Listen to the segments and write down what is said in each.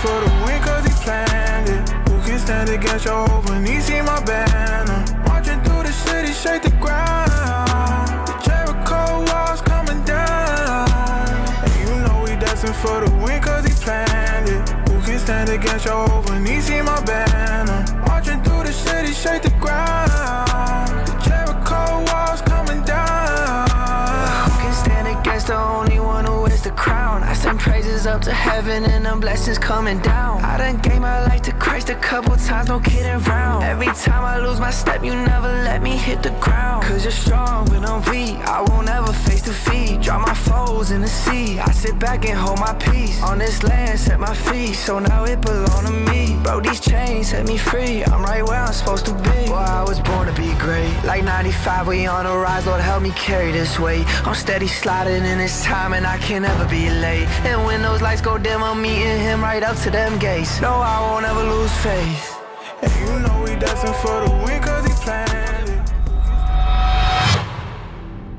for the win cause he planned it. Who can stand against your hope when he see my banner? Marching through the city, shake the ground. The Jericho walls coming down. And you know we destined for the win cause he planned it. Who can stand against your hope when he see my banner? Marching through the city, shake the ground. The Jericho walls coming down. Who can stand against the only one who wears the crown? I send praises up to heaven and them blessings coming down. I done gave my life to Christ a couple times, no kidding around. Every time I lose my step, you never let me hit the ground. Cause you're strong when I'm weak, I won't ever face defeat. Drop my foes in the sea, I sit back and hold my peace. On this land, set my feet, so now it belong to me. Bro, these chains set me free, I'm right where I'm supposed to be. Boy, I was born to be great. Like 95, we on the rise, Lord help me carry this weight. I'm steady sliding in this time and I can't ever be late. And when those lights go dim, I'm meeting him right up to them gates. No, I won't ever lose faith. And you know we destined for the win cause he planned it.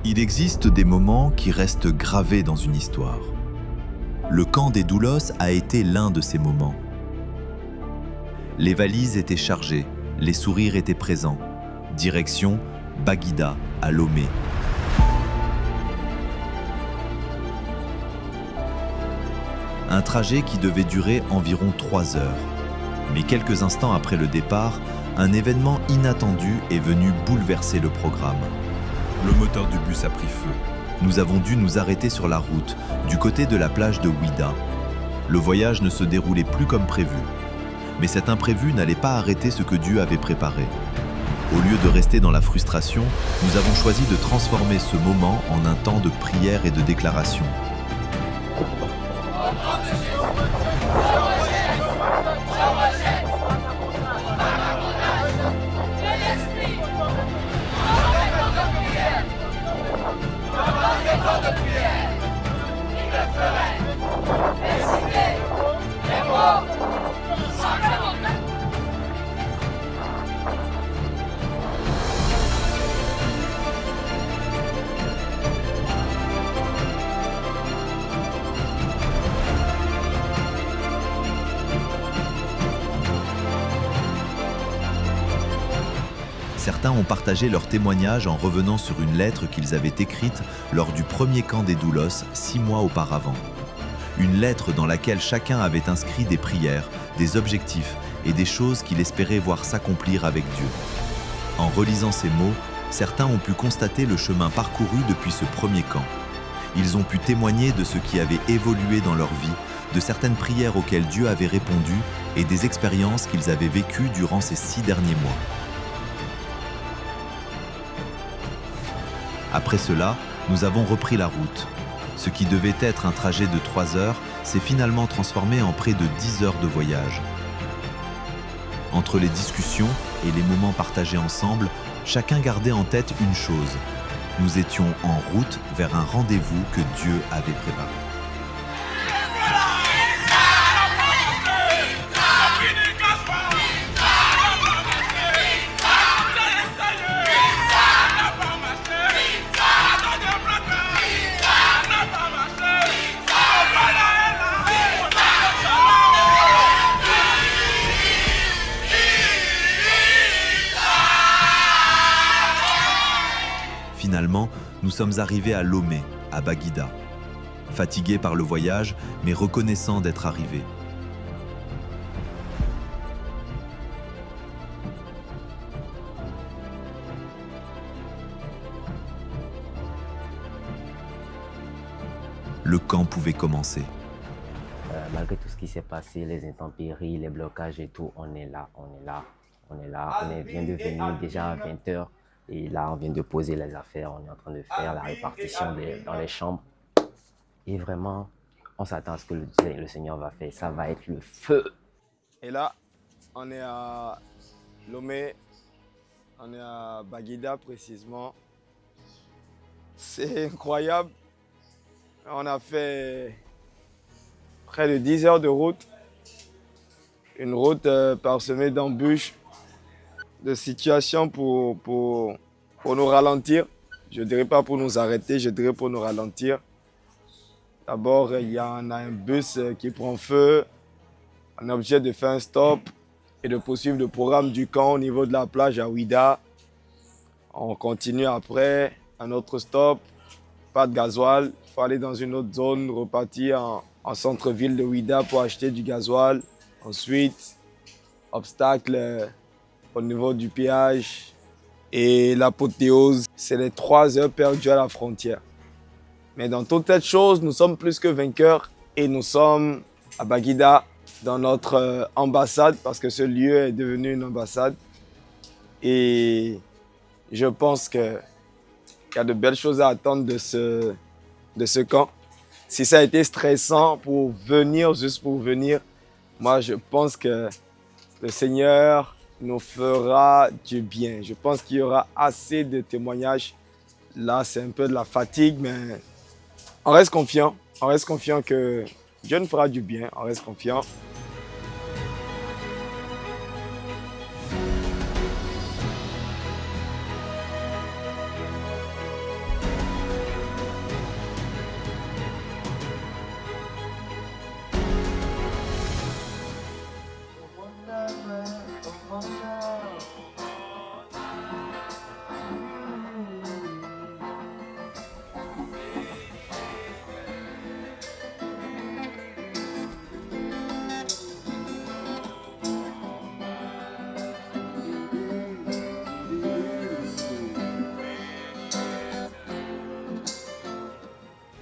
Il existe des moments qui restent gravés dans une histoire. Le camp des Doulos a été l'un de ces moments. Les valises étaient chargées, les sourires étaient présents. Direction Baguida, à Lomé. Un trajet qui devait durer environ 3 heures. Mais quelques instants après le départ, un événement inattendu est venu bouleverser le programme. Le moteur du bus a pris feu. Nous avons dû nous arrêter sur la route, du côté de la plage de Ouida. Le voyage ne se déroulait plus comme prévu. Mais cet imprévu n'allait pas arrêter ce que Dieu avait préparé. Au lieu de rester dans la frustration, nous avons choisi de transformer ce moment en un temps de prière et de déclaration. Certains ont partagé leur témoignage en revenant sur une lettre qu'ils avaient écrite lors du premier camp des Doulos 6 mois auparavant. Une lettre dans laquelle chacun avait inscrit des prières, des objectifs et des choses qu'il espérait voir s'accomplir avec Dieu. En relisant ces mots, certains ont pu constater le chemin parcouru depuis ce premier camp. Ils ont pu témoigner de ce qui avait évolué dans leur vie, de certaines prières auxquelles Dieu avait répondu et des expériences qu'ils avaient vécues durant ces 6 derniers mois. Après cela, nous avons repris la route. Ce qui devait être un trajet de 3 heures s'est finalement transformé en près de 10 heures de voyage. Entre les discussions et les moments partagés ensemble, chacun gardait en tête une chose. Nous étions en route vers un rendez-vous que Dieu avait préparé. Finalement, nous sommes arrivés à Lomé, à Baguida. Fatigués par le voyage, mais reconnaissants d'être arrivés. Le camp pouvait commencer. Malgré tout ce qui s'est passé, les intempéries, les blocages et tout, on est là. On vient de venir déjà à 20h. Et là, on vient de poser les affaires, on est en train de faire la répartition dans les chambres. Et vraiment, on s'attend à ce que le Seigneur va faire. Ça va être le feu. Et là, on est à Lomé, on est à Baguida précisément. C'est incroyable. On a fait près de 10 heures de route. Une route parsemée d'embûches, de situations pour nous ralentir. Je ne dirais pas pour nous arrêter, je dirais pour nous ralentir. D'abord, il y en a un bus qui prend feu. On est obligé de faire un stop et de poursuivre le programme du camp au niveau de la plage à Ouida. On continue après, un autre stop, pas de gasoil. Il faut aller dans une autre zone, repartir en centre-ville de Ouida pour acheter du gasoil. Ensuite, obstacle au niveau du péage. Et l'apothéose, c'est les 3 heures perdues à la frontière. Mais dans toute cette chose, nous sommes plus que vainqueurs et nous sommes à Baguida, dans notre ambassade, parce que ce lieu est devenu une ambassade. Et je pense qu'il y a de belles choses à attendre de ce camp. Si ça a été stressant pour venir, juste pour venir, moi je pense que le Seigneur nous fera du bien. Je pense qu'il y aura assez de témoignages. Là, c'est un peu de la fatigue, mais on reste confiant. On reste confiant que Dieu nous fera du bien. On reste confiant.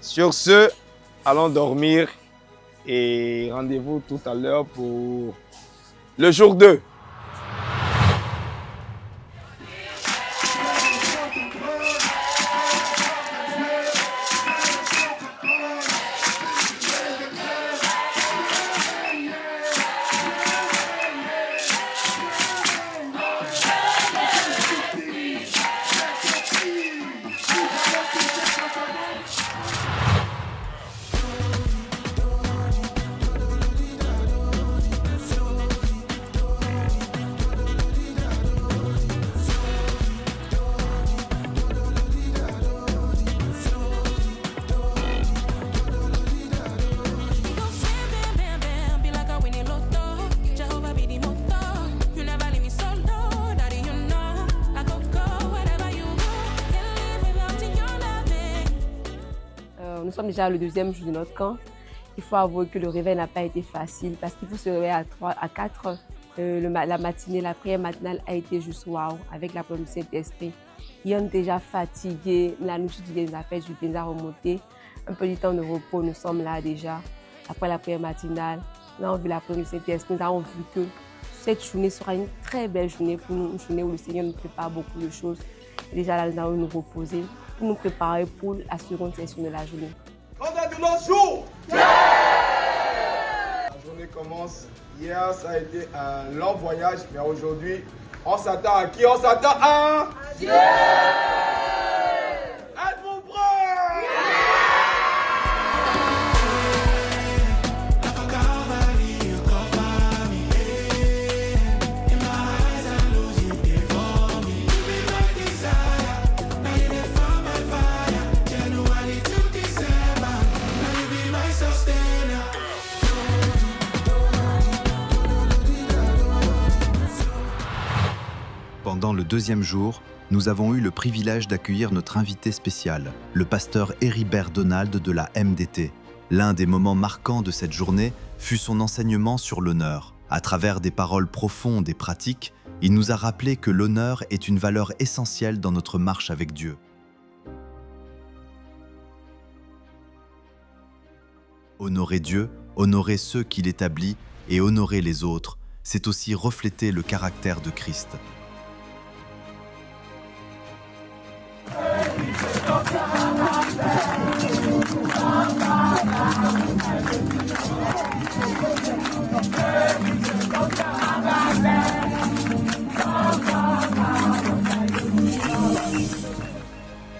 Sur ce, allons dormir et rendez-vous tout à l'heure pour le jour 2. Nous sommes déjà le 2e jour de notre camp. Il faut avouer que le réveil n'a pas été facile parce qu'il faut se réveiller à 4 heures. La matinée, la prière matinale a été juste waouh avec la présence du Saint-Esprit. Ils sont déjà fatigués, la nuit nous a fait du bien à remonter. Un petit temps de repos, nous sommes là déjà. Après la prière matinale, nous avons vu la présence du Saint-Esprit. Nous avons vu que cette journée sera une très belle journée pour nous, une journée où le Seigneur nous prépare beaucoup de choses. Et déjà là, nous allons nous reposer pour nous préparer pour la seconde session de la journée. On a de nos jours. La journée commence. Hier, ça a été un long voyage, mais aujourd'hui, on s'attend à qui? On s'attend à Dieu. Êtes-vous prêts? Pendant le 2e jour, nous avons eu le privilège d'accueillir notre invité spécial, le pasteur Héribert Donald de la MDT. L'un des moments marquants de cette journée fut son enseignement sur l'honneur. À travers des paroles profondes et pratiques, il nous a rappelé que l'honneur est une valeur essentielle dans notre marche avec Dieu. Honorer Dieu, honorer ceux qu'il établit et honorer les autres, c'est aussi refléter le caractère de Christ.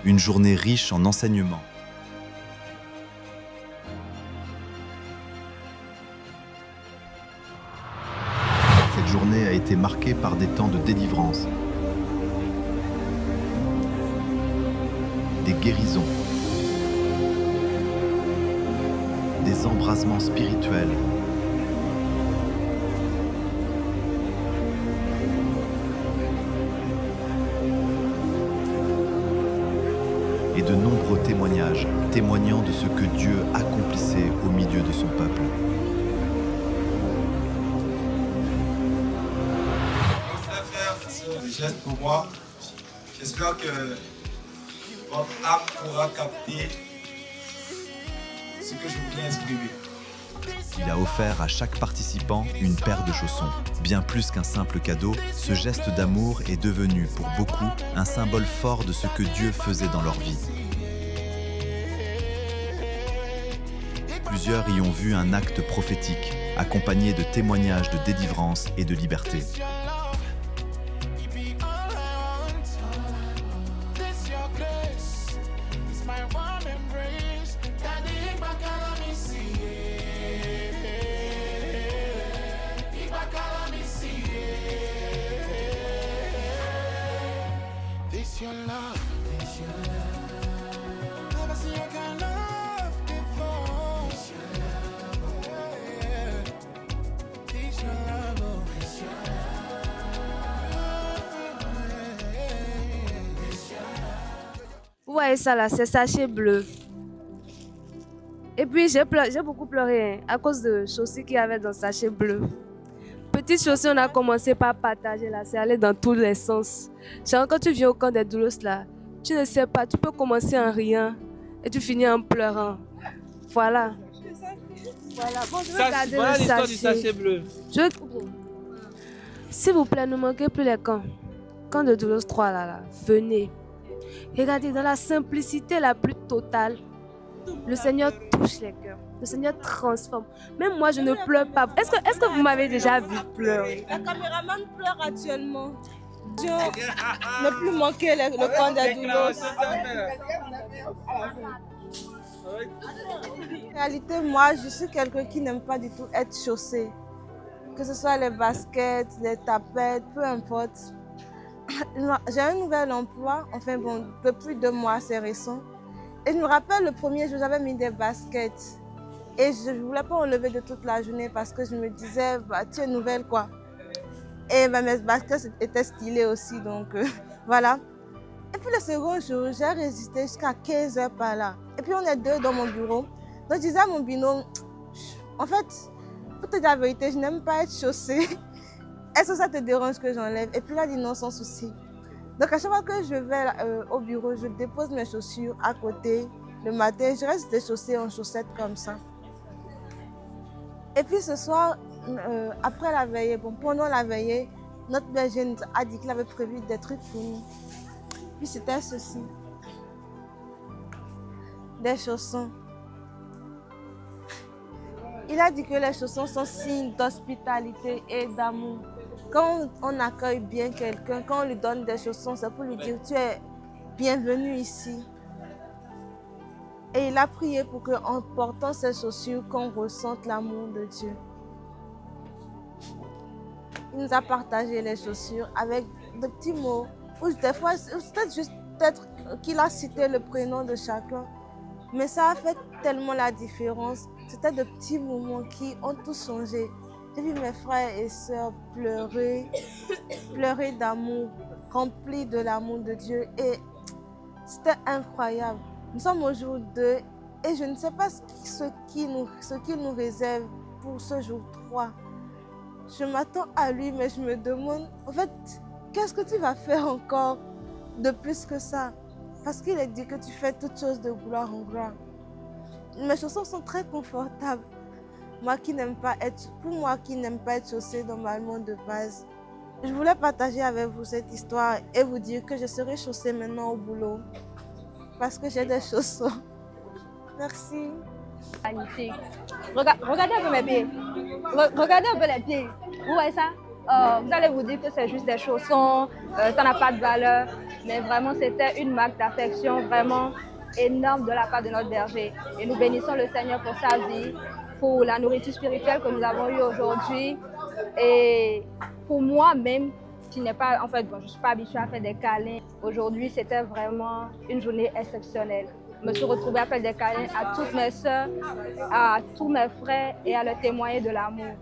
Une journée riche en enseignements. Cette journée a été marquée par des temps de délivrance, des guérisons, des embrasements spirituels, et de nombreux témoignages témoignant de ce que Dieu accomplissait au milieu de son peuple. Ce geste pour moi, j'espère que votre âme pourra capter ce que je voulais exprimer. Il a offert à chaque participant une paire de chaussons. Bien plus qu'un simple cadeau, ce geste d'amour est devenu pour beaucoup un symbole fort de ce que Dieu faisait dans leur vie. Plusieurs y ont vu un acte prophétique, accompagné de témoignages de délivrance et de liberté. Vous voyez ça là, c'est sachet bleu. Et puis j'ai beaucoup pleuré à cause de chaussures qu'il y avait dans le sachet bleu. Petite chaussure, on a commencé par partager là, c'est aller dans tous les sens. Genre quand tu viens au camp des doulos là, tu ne sais pas, tu peux commencer en riant et tu finis en pleurant. Voilà. Voilà, bon, je vais garder voilà le l'histoire du sachet bleu. S'il vous plaît, ne manquez plus les camps. Camp de Doulos 3 là, venez. Regardez, dans la simplicité la plus totale, le Seigneur touche les cœurs. Le Seigneur transforme. Même moi, je ne pleure pas. Est-ce que vous m'avez déjà vu pleurer? La caméraman pleure actuellement. Dieu ne plus manquer le camp des Doulos. En réalité, moi, je suis quelqu'un qui n'aime pas du tout être chaussé. Que ce soit les baskets, les tapettes, peu importe. J'ai un nouvel emploi, enfin bon, depuis 2 mois, c'est récent. Et je me rappelle le premier jour, j'avais mis des baskets. Et je ne voulais pas enlever de toute la journée parce que je me disais, bah, tu es nouvelle quoi. Et mes baskets étaient stylées aussi, donc voilà. Et puis le second jour, j'ai résisté jusqu'à 15 heures par là. Et puis on est 2 dans mon bureau. Donc je disais à mon binôme, en fait, pour te dire la vérité, je n'aime pas être chaussée. Est-ce que ça te dérange que j'enlève? Et puis il a dit non, sans souci. Donc à chaque fois que je vais au bureau, je dépose mes chaussures à côté. Le matin, je reste déchaussée en chaussettes comme ça. Et puis ce soir, après la veillée, bon, pendant la veillée, notre berger nous a dit qu'il avait prévu des trucs pour nous. Puis c'était ceci. Des chaussons. Il a dit que les chaussons sont signes d'hospitalité et d'amour. Quand on accueille bien quelqu'un, quand on lui donne des chaussons, c'est pour lui dire tu es bienvenu ici. Et il a prié pour qu'en portant ces chaussures, qu'on ressente l'amour de Dieu. Il nous a partagé les chaussures avec de petits mots. Ou des fois, peut-être qu'il a cité le prénom de chacun. Mais ça a fait tellement la différence. C'était de petits moments qui ont tout changé. J'ai vu mes frères et sœurs pleurer, pleurer d'amour, remplis de l'amour de Dieu. Et c'était incroyable. Nous sommes au jour 2 et je ne sais pas ce qu'il nous réserve pour ce jour 3. Je m'attends à lui, mais je me demande, en fait, qu'est-ce que tu vas faire encore de plus que ça? Parce qu'il est dit que tu fais toutes choses de gloire en gloire. Mes chaussons sont très confortables. Pour moi qui n'aime pas être chaussée normalement de base. Je voulais partager avec vous cette histoire et vous dire que je serai chaussée maintenant au boulot. Parce que j'ai des chaussons. Merci. Magnifique. Regardez un peu mes pieds. Regardez un peu les pieds. Vous voyez ça? Vous allez vous dire que c'est juste des chaussons, ça n'a pas de valeur. Mais vraiment, c'était une marque d'affection vraiment énorme de la part de notre berger. Et nous bénissons le Seigneur pour sa vie, pour la nourriture spirituelle que nous avons eue aujourd'hui. Et pour moi-même, qui n'est pas, en fait, bon, je ne suis pas habituée à faire des câlins. Aujourd'hui, c'était vraiment une journée exceptionnelle. Je me suis retrouvée à faire des câlins à toutes mes soeurs, à tous mes frères et à leur témoigner de l'amour.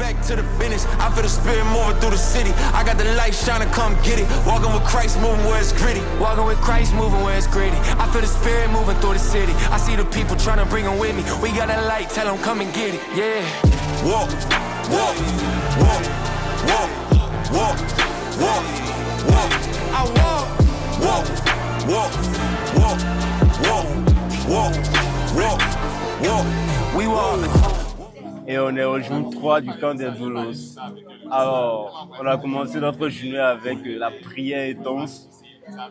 back to the business. I feel the spirit moving through the city. I got the light shining, come get it. Walking with Christ, moving where it's gritty. Walking with Christ, moving where it's gritty. I feel the spirit moving through the city. I see the people trying to bring them with me. We got a light, tell them come and get it. Yeah. Walk, walk, walk, walk, walk, walk, walk. I walk, walk, walk, walk, walk, walk, walk, walk. We walk. Et on est au jour 3 du camp des Doulos. Alors, on a commencé notre journée avec la prière intense,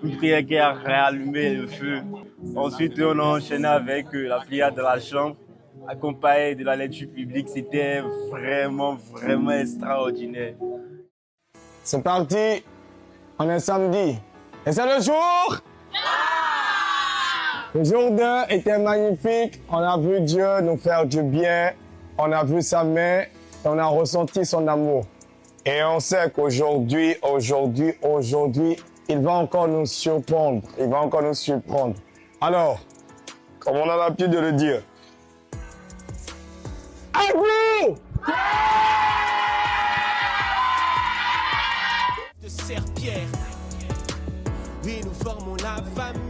une prière qui a réallumé le feu. Ensuite, on a enchaîné avec la prière de la chambre, accompagnée de la lecture publique. C'était vraiment, vraiment extraordinaire. C'est parti, on est samedi. Et c'est le jour. Le jour 2 était magnifique. On a vu Dieu nous faire du bien. On a vu sa main et on a ressenti son amour. Et on sait qu'aujourd'hui, il va encore nous surprendre. Il va encore nous surprendre. Alors, comme on a l'habitude de le dire, à vous! De Serre-Pierre, oui, nous formons la famille.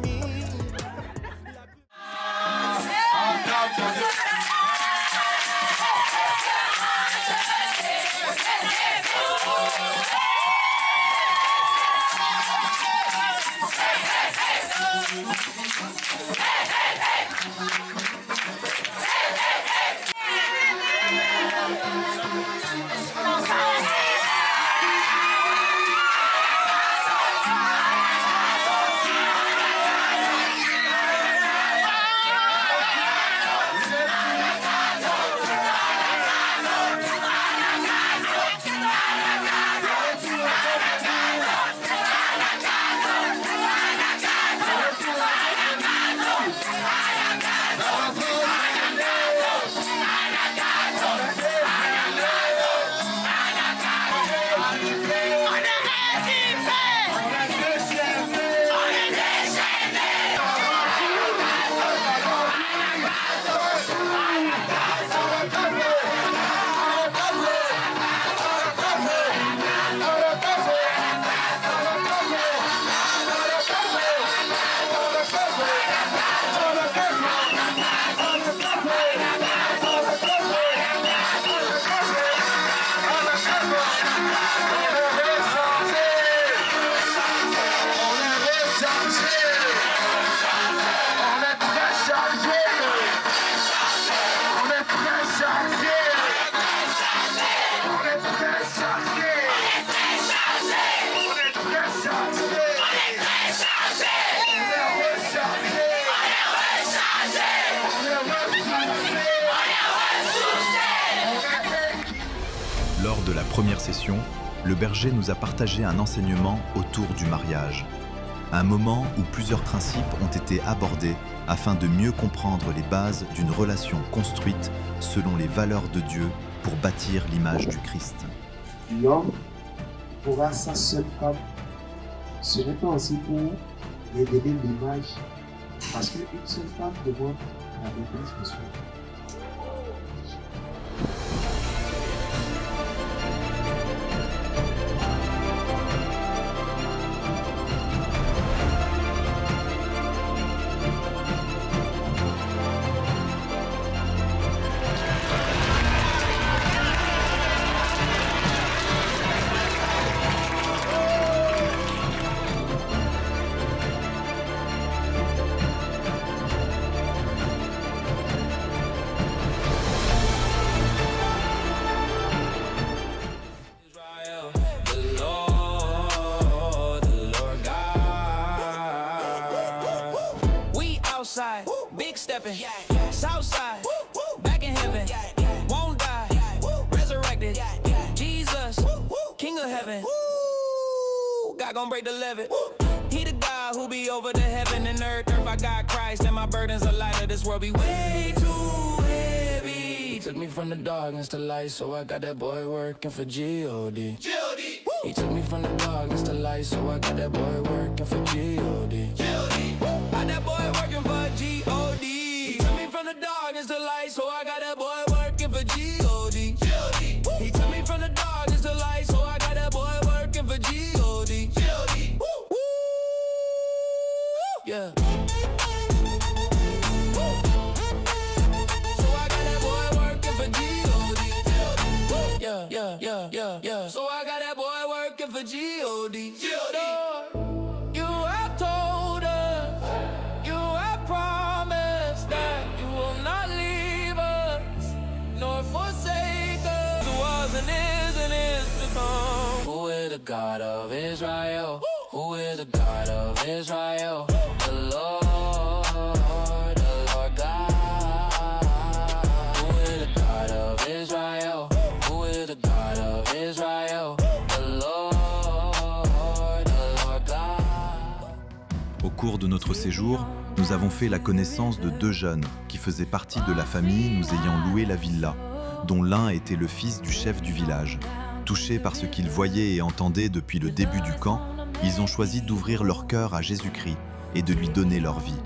Lors de la première session, le berger nous a partagé un enseignement autour du mariage. Un moment où plusieurs principes ont été abordés afin de mieux comprendre les bases d'une relation construite selon les valeurs de Dieu pour bâtir l'image du Christ. L'homme aura sa seule femme. Ce n'est pas aussi pour les donner l'image, parce qu'une seule femme demande la maîtrise de soi. Big stepping, Southside, back in heaven, won't die, resurrected, Jesus, King of heaven, God gon' break the levee. He the God who be over the heaven and earth. If I got Christ and my burdens are lighter, this world be way too heavy. He took me from the darkness to light, so I got that boy working for G.O.D. He took me from the darkness to light, so I got that boy working for G.O.D. Got that boy working for G.O.D. He took me from the darkness to light, so I got that boy working for G.O.D. He took me Yeah. So I got that boy working for G.O.D. Yeah, yeah, yeah, yeah, yeah. So I got that boy working for G.O.D. Lord, you have told us, you have promised that you will not leave us, nor forsake us. Who was and is to come. Who is the God of Israel? Who is the God of Israel? The Lord God. Who is the God of Israel? Who is the God of Israel? The Lord God. Au cours de notre séjour, nous avons fait la connaissance de 2 jeunes qui faisaient partie de la famille nous ayant loué la villa, dont l'un était le fils du chef du village. Touchés par ce qu'ils voyaient et entendaient depuis le début du camp, ils ont choisi d'ouvrir leur cœur à Jésus-Christ et de lui donner leur vie.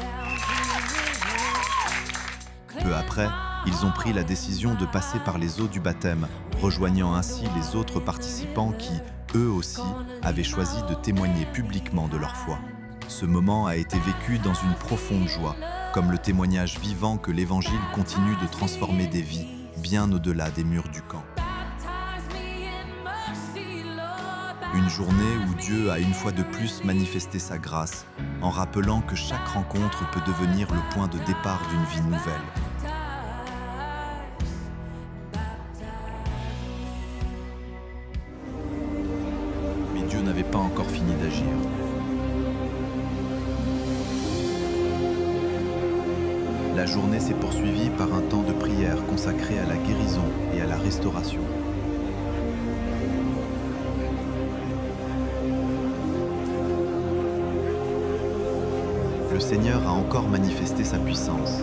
Peu après, ils ont pris la décision de passer par les eaux du baptême, rejoignant ainsi les autres participants qui, eux aussi, avaient choisi de témoigner publiquement de leur foi. Ce moment a été vécu dans une profonde joie, comme le témoignage vivant que l'Évangile continue de transformer des vies, bien au-delà des murs du camp. Une journée où Dieu a une fois de plus manifesté sa grâce, en rappelant que chaque rencontre peut devenir le point de départ d'une vie nouvelle. Mais Dieu n'avait pas encore fini d'agir. La journée s'est poursuivie par un temps de prière consacré à la guérison et à la restauration. Le Seigneur a encore manifesté sa puissance.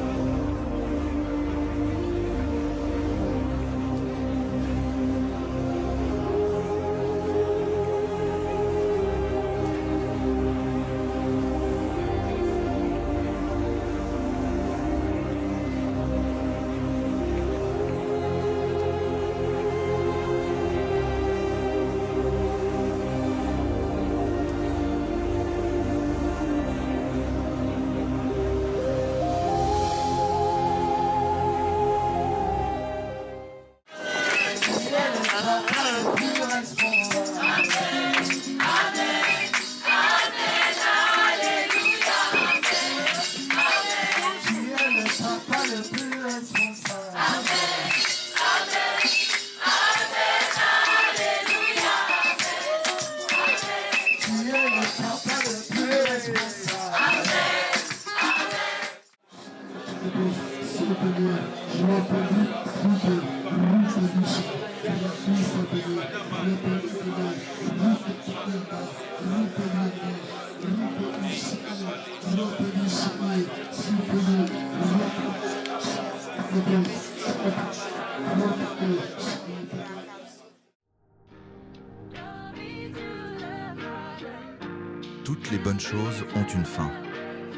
Toutes les bonnes choses ont une fin.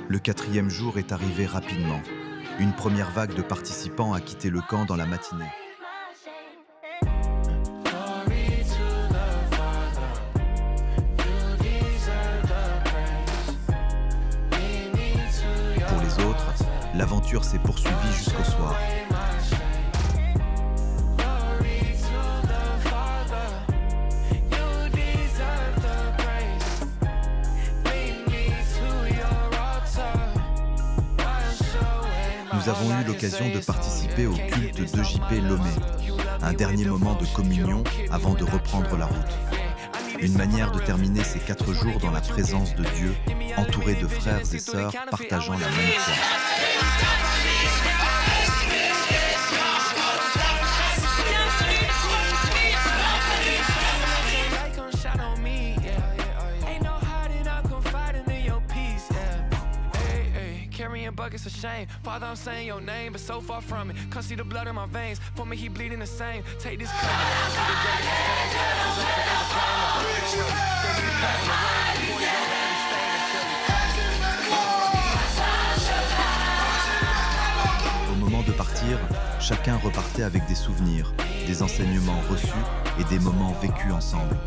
Le 4e jour est arrivé rapidement. Une première vague de participants a quitté le camp dans la matinée. Pour les autres, l'aventure s'est poursuivie jusqu'au soir. Nous avons eu l'occasion de participer au culte de J.P. Lomé, un dernier moment de communion avant de reprendre la route. Une manière de terminer ces 4 jours dans la présence de Dieu, entouré de frères et sœurs partageant la même foi. Buckets of shame. Father, I'm saying your name, but so far from it. Can't see the blood in my veins. For me, he bleeding the same. Take this cup. Au moment de partir, chacun repartait avec des souvenirs, des enseignements reçus et des moments vécus ensemble.